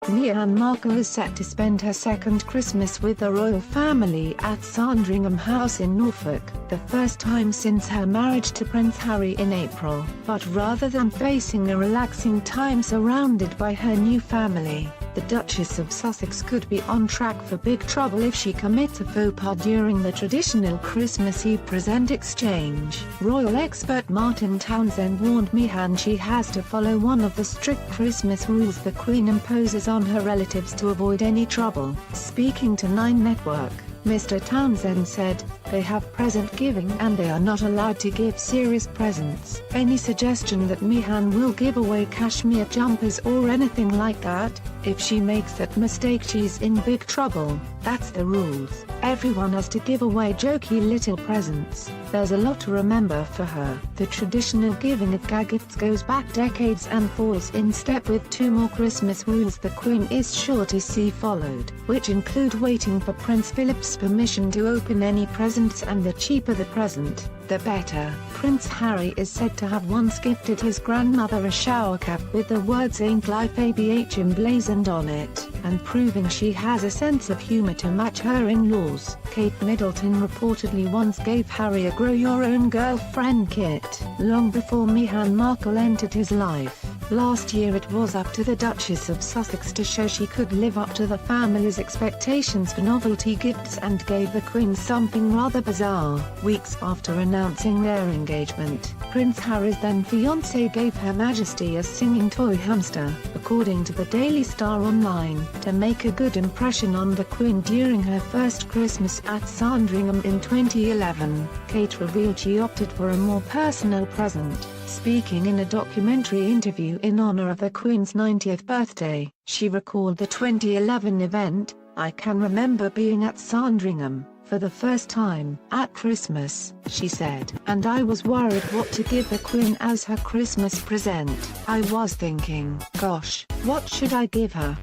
MEGHAN Markle is set to spend her second Christmas with the royal family at Sandringham House in Norfolk, the first time since her marriage to Prince Harry in April. But rather than facing a relaxing time surrounded by her new family, the Duchess of Sussex could be on track for big trouble if she commits a faux pas during the traditional Christmas Eve present exchange. Royal expert Martin Townsend warned MEGHAN she has to follow one of the strict Christmas rules the Queen imposes on her relatives to avoid any trouble. Speaking to 9 Network, Mr. Townsend said, "They have present giving and they are not allowed to give serious presents. Any suggestion that MEGHAN will give away cashmere jumpers or anything like that, if she makes that mistake she's in big trouble. That's the rules. Everyone has to give away jokey little presents. There's a lot to remember for her." The traditional giving of gifts goes back decades and falls in step with 2 more Christmas rules the Queen is sure to see followed, which include waiting for Prince Philip's permission to open any presents, and the cheaper the present, the better. Prince Harry is said to have once gifted his grandmother a shower cap with the words "Ain't Life ABH" emblazoned on it, and proving she has a sense of humor to match her in-laws. Kate Middleton reportedly once gave Harry a grow your own girlfriend kit, long before MEGHAN Markle entered his life. Last year it was up to the Duchess of Sussex to show she could live up to the family's expectations for novelty gifts, and gave the Queen something rather bizarre. Weeks after announcing their engagement, Prince Harry's then-fiancée gave Her Majesty a singing toy hamster, according to the Daily Star Online, to make a good impression on the Queen during her first Christmas at Sandringham in 2011. Kate revealed she opted for a more personal present. Speaking in a documentary interview in honor of the Queen's 90th birthday, she recalled the 2011 event. "I can remember being at Sandringham for the first time at Christmas," she said, "and I was worried what to give the Queen as her Christmas present. I was thinking, gosh, what should I give her?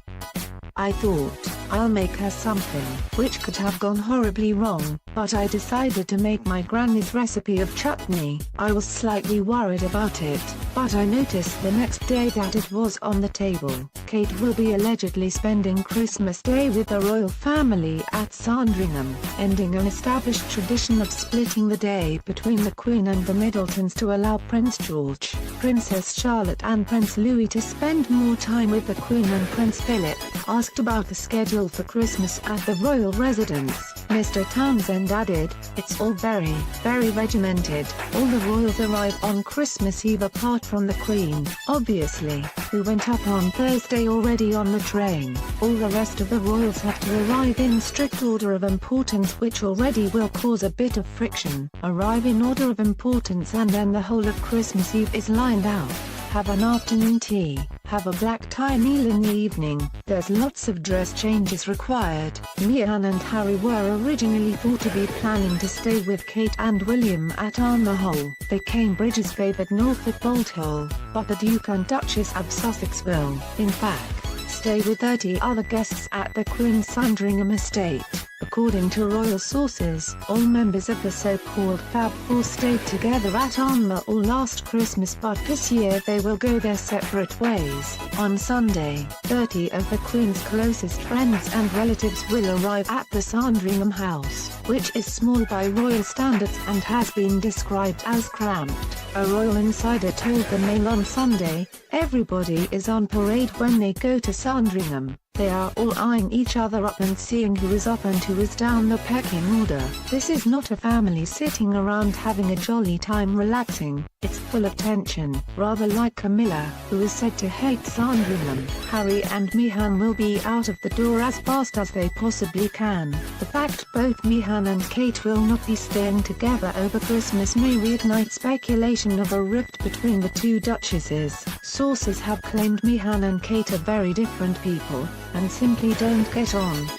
I thought, I'll make her something, which could have gone horribly wrong, but I decided to make my granny's recipe of chutney. I was slightly worried about it, but I noticed the next day that it was on the table." Kate will be allegedly spending Christmas Day with the royal family at Sandringham, ending an established tradition of splitting the day between the Queen and the Middletons to allow Prince George, Princess Charlotte and Prince Louis to spend more time with the Queen and Prince Philip. Asked about the schedule for Christmas at the royal residence, Mr. Townsend added, "It's all very, very regimented. All the royals arrive on Christmas Eve apart from the Queen, obviously, who went up on Thursday already on the train. All the rest of the royals have to arrive in strict order of importance, which already will cause a bit of friction. Arrive in order of importance and then the whole of Christmas Eve is lined out. Have an afternoon tea, have a black tie meal in the evening. There's lots of dress changes required." MEGHAN and Harry were originally thought to be planning to stay with Kate and William at Armour Hole, the Cambridge's favoured Norfolk Bolt Hole, but the Duke and Duchess of Sussex will, in fact, stay with 30 other guests at the Queen's Sandringham estate. According to royal sources, all members of the so-called Fab Four stayed together at Armour all last Christmas, but this year they will go their separate ways. On Sunday, 30 of the Queen's closest friends and relatives will arrive at the Sandringham House, which is small by royal standards and has been described as cramped. A royal insider told the Mail on Sunday, "Everybody is on parade when they go to Sandringham. They are all eyeing each other up and seeing who is up and who is down the pecking order. This is not a family sitting around having a jolly time relaxing. It's full of tension, rather like Camilla, who is said to hate Sandringham." Harry and MEGHAN will be out of the door as fast as they possibly can. The fact both MEGHAN and Kate will not be staying together over Christmas may reignite speculation of a rift between the 2 duchesses. Sources have claimed MEGHAN and Kate are very different people, and simply don't get on.